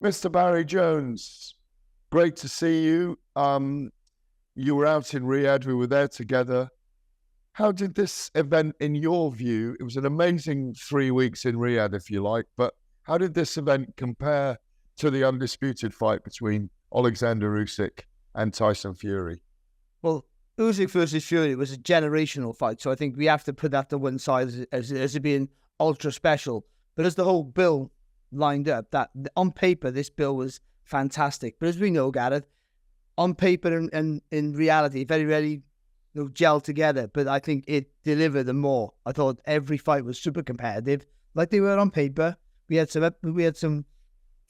Mr. Barry Jones, great to see you. You were out in Riyadh, we were there together. How did this event, in your view, it was an amazing 3 weeks in Riyadh, if you like, but how did this event compare to the undisputed fight between Alexander Usyk and Tyson Fury? Well, Usyk versus Fury was a generational fight, so I think we have to put that to one side as it being ultra special. But as the whole bill lined up, that on paper this bill was fantastic. But as we know, Gareth, on paper and in reality, very rarely gel together. But I think it delivered them more. I thought every fight was super competitive, like they were on paper. We had some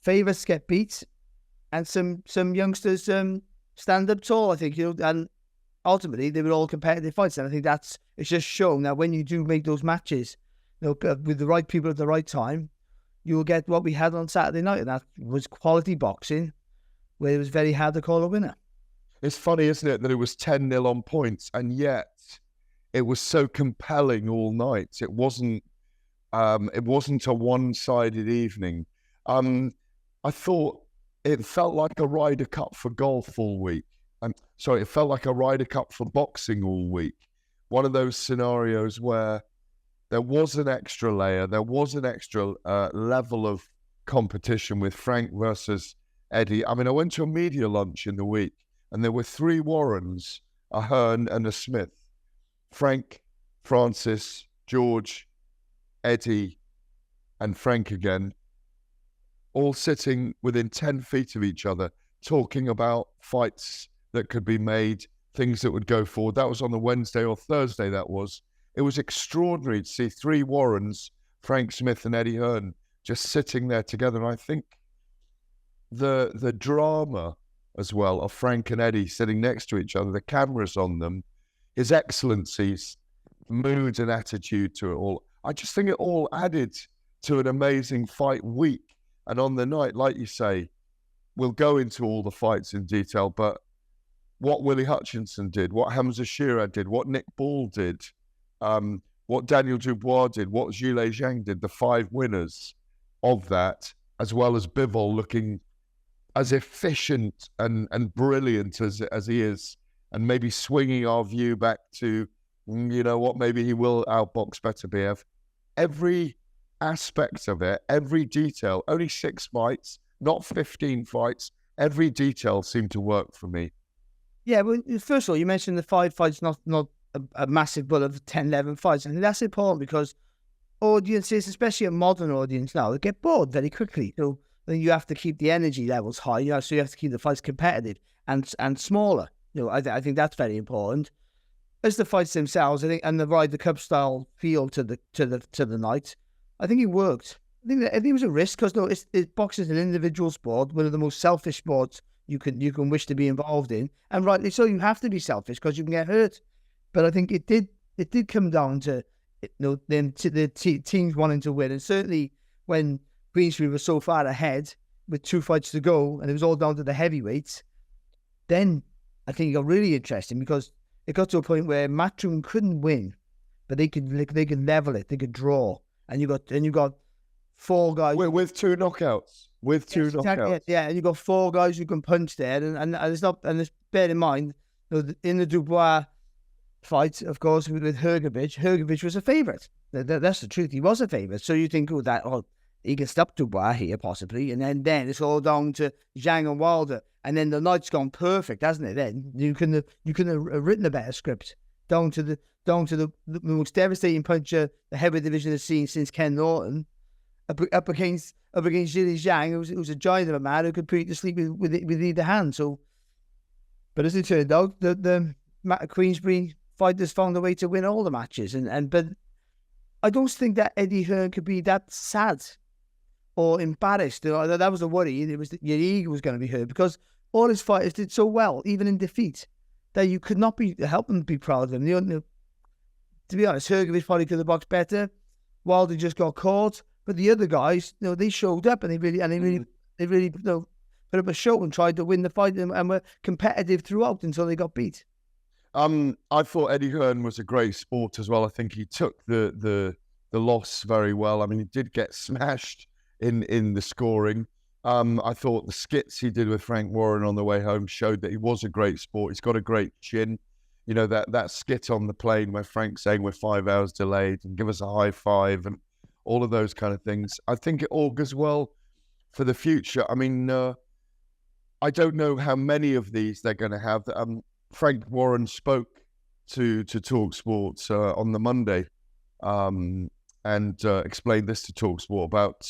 favourites get beat, and some youngsters stand up tall. I think and ultimately they were all competitive fights, and I think it's just shown that when you do make those matches, with the right people at the right time, you will get what we had on Saturday night, and that was quality boxing, where it was very hard to call a winner. It's funny, isn't it, that it was 10-0 on points, and yet it was so compelling all night. It wasn't a one-sided evening. I thought it felt like a Ryder Cup for golf all week. It felt like a Ryder Cup for boxing all week. One of those scenarios where there was an extra layer, there was an extra level of competition with Frank versus Eddie. I mean, I went to a media lunch in the week, and there were 3 Warrens, a Hearn and a Smith. Frank, Francis, George, Eddie, and Frank again, all sitting within 10 feet of each other, talking about fights that could be made, things that would go forward. That was on the Wednesday or Thursday, that was. It was extraordinary to see 3 Warrens, Frank Smith and Eddie Hearn, just sitting there together. And I think the drama as well of Frank and Eddie sitting next to each other, the cameras on them, his excellencies, mood and attitude to it all. I just think it all added to an amazing fight week. And on the night, like you say, we'll go into all the fights in detail, but what Willie Hutchinson did, what Hamza Shearer did, what Nick Ball did, what Daniel Dubois did, what Zhilei Zhang did, the 5 winners of that, as well as Bivol looking as efficient and brilliant as he is, and maybe swinging our view back to, maybe he will outbox Beterbiev. Every aspect of it, every detail, only 6 fights, not 15 fights, every detail seemed to work for me. Yeah, well, first of all, you mentioned the 5 fights, not a massive bull of 10, 11 fights. I think that's important because audiences, especially a modern audience now, they get bored very quickly. So then you have to keep the energy levels high, so you have to keep the fights competitive and smaller. I think that's very important. As the fights themselves, I think, and the Ryder Cup style feel to the night, I think it worked. I think it was a risk because boxing is an individual sport, one of the most selfish sports you can wish to be involved in, and rightly so. You have to be selfish because you can get hurt. But I think it did come down to the teams wanting to win, and certainly when Queensbury was so far ahead with 2 fights to go, and it was all down to the heavyweights, then I think it got really interesting because it got to a point where Matchroom couldn't win, but they could level it, they could draw, and you got 4 guys with 2 knockouts. With 2 knockouts, exactly, yeah, and you got 4 guys who can punch there, and it's not, and it's, bear in mind, in the Dubois fight, of course, with Hrgovic was a favourite. That's the truth. He was a favourite. So you think, he can stop Dubois here possibly, and then it's all down to Zhang and Wilder, and then the night's gone perfect, hasn't it? Then you can have written a better script down to the most devastating puncher the heavyweight division has seen since Ken Norton, up against Zhilei Zhang, who's a giant of a man who could put you to sleep with either hand. So, but as it turned out, the Queensbury fighters found a way to win all the matches, but I don't think that Eddie Hearn could be that sad or embarrassed. That was a worry. It was that your ego was going to be hurt because all his fighters did so well, even in defeat, that you could not help them be proud of them. To be honest, Hrgovic probably could have boxed better. Wilder just got caught, but the other guys, they showed up and they really put up a show and tried to win the fight and were competitive throughout until they got beat. I thought Eddie Hearn was a great sport as well. I think he took the loss very well. I mean, he did get smashed in the scoring, I thought the skits he did with Frank Warren on the way home showed that he was a great sport. He's got a great chin. You know, that skit on the plane where Frank's saying we're 5 hours delayed and give us a high five and all of those kind of things. I think it augurs well for the future. I mean, I don't know how many of these they're going to have. Frank Warren spoke to talkSPORT on the Monday and explained this to talkSPORT about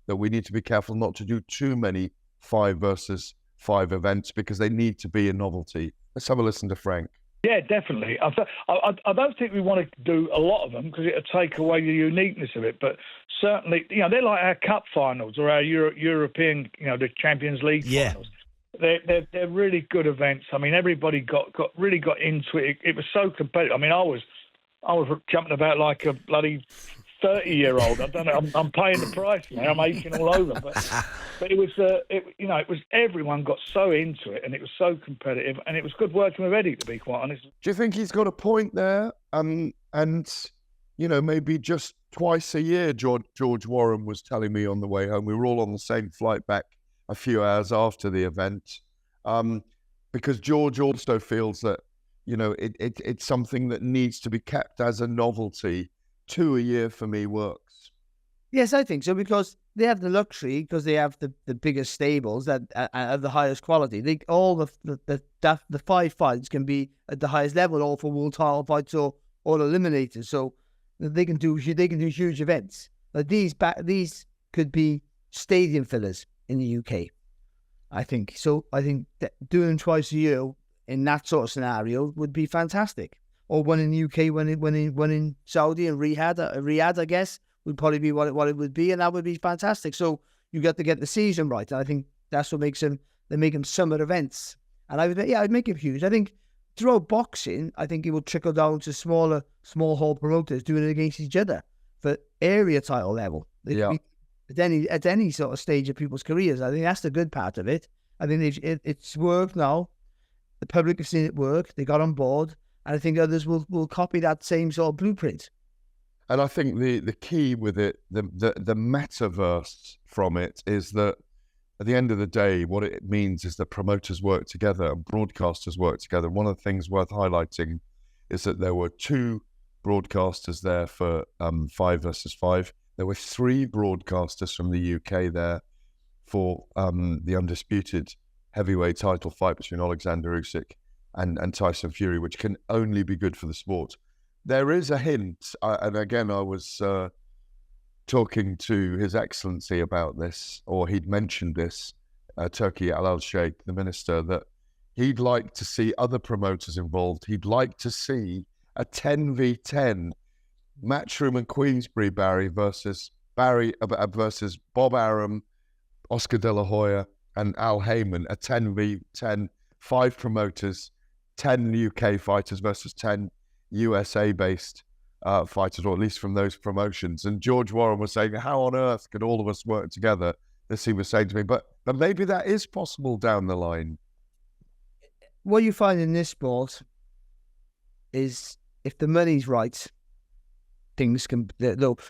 that we need to be careful not to do too many 5 versus 5 events because they need to be a novelty. Let's have a listen to Frank. Yeah, definitely. I don't think we want to do a lot of them because it'll take away the uniqueness of it. But certainly, you know, they're like our cup finals or our European, you know, the Champions League finals. They're really good events. I mean, everybody really got into it. It was so competitive. I mean, I was jumping about like a bloody 30-year-old. I don't know. I'm paying the price now. I'm aching all over. But it was everyone got so into it, and it was so competitive, and it was good working with Eddie, to be quite honest. Do you think he's got a point there? And you know, maybe just twice a year. George Warren was telling me on the way home. We were all on the same flight back a few hours after the event, because George also feels that, you know, it's something that needs to be kept as a novelty. 2 a year for me works. Yes, I think so, because they have the luxury, because they have the biggest stables that are the highest quality. All the 5 fights can be at the highest level, all for world title fights or eliminators. So they can do huge events. But these could be stadium fillers in the UK, I think. So I think that doing them twice a year in that sort of scenario would be fantastic. Or one in the UK, one in Saudi and Riyadh, I guess, would probably be what it would be, and that would be fantastic. So you got to get the season right. And I think that's what makes them. They make them summer events, and I'd make it huge. I think throughout boxing, I think it will trickle down to small hall promoters doing it against each other for area title level. Yeah. At any sort of stage of people's careers, I think that's the good part of it. I think it's worked now. The public have seen it work. They got on board. And I think others will copy that same sort of blueprint. And I think the key with it, the metaverse from it, is that at the end of the day, what it means is that promoters work together and broadcasters work together. One of the things worth highlighting is that there were 2 broadcasters there for 5 versus 5. There were 3 broadcasters from the UK there for the undisputed heavyweight title fight between Alexander Usyk and Tyson Fury, which can only be good for the sport. There is a hint, and again, I was talking to His Excellency about this, or he'd mentioned this, Turki Al-Sheikh, the minister, that he'd like to see other promoters involved. He'd like to see a 10v10 Matchroom and Queensbury versus Bob Arum, Oscar De La Hoya, and Al Heyman, a 10v10, 5 promoters, 10 UK fighters versus 10 USA-based fighters, or at least from those promotions. And George Warren was saying, how on earth could all of us work together? This he was saying to me, but maybe that is possible down the line. What you find in this sport is if the money's right, things can,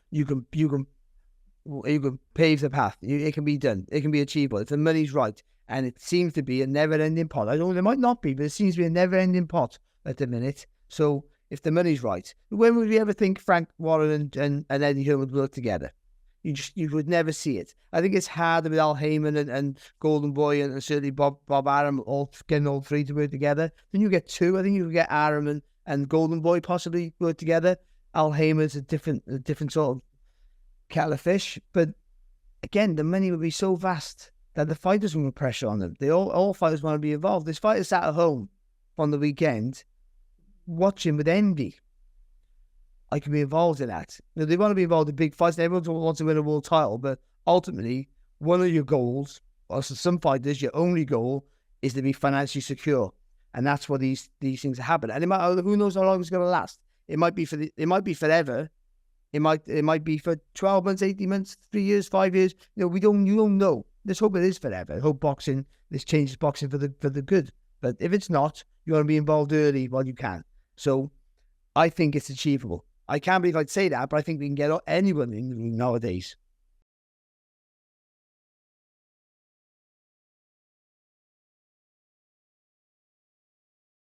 you can pave the path. It can be done. It can be achievable if the money's right. And it seems to be a never-ending pot. I don't know, there might not be, but it seems to be a never-ending pot at the minute. So if the money's right, when would we ever think Frank Warren and Eddie Hearn would work together? You would never see it. I think it's harder with Al Heyman and Golden Boy and certainly Bob Arum getting all 3 to work together. Then you get 2. I think you could get Arum and Golden Boy possibly work together. Al Heyman's a different sort of kettle of fish. But again, the money would be so vast that the fighters will put pressure on them. All fighters want to be involved. There's fighters sat at home on the weekend watching with envy. I can be involved in that. You know, they want to be involved in big fights. Everyone wants to win a world title, but ultimately, one of your goals, or some fighters, your only goal, is to be financially secure, and that's where these things happen. And who knows how long it's going to last? It might be forever. It might be for 12 months, 18 months, 3 years, 5 years. You don't know. Let's hope it is forever. I hope this changes boxing for the good. But if it's not, you want to be involved early while you can. So I think it's achievable. I can't believe I'd say that, but I think we can get anyone in nowadays.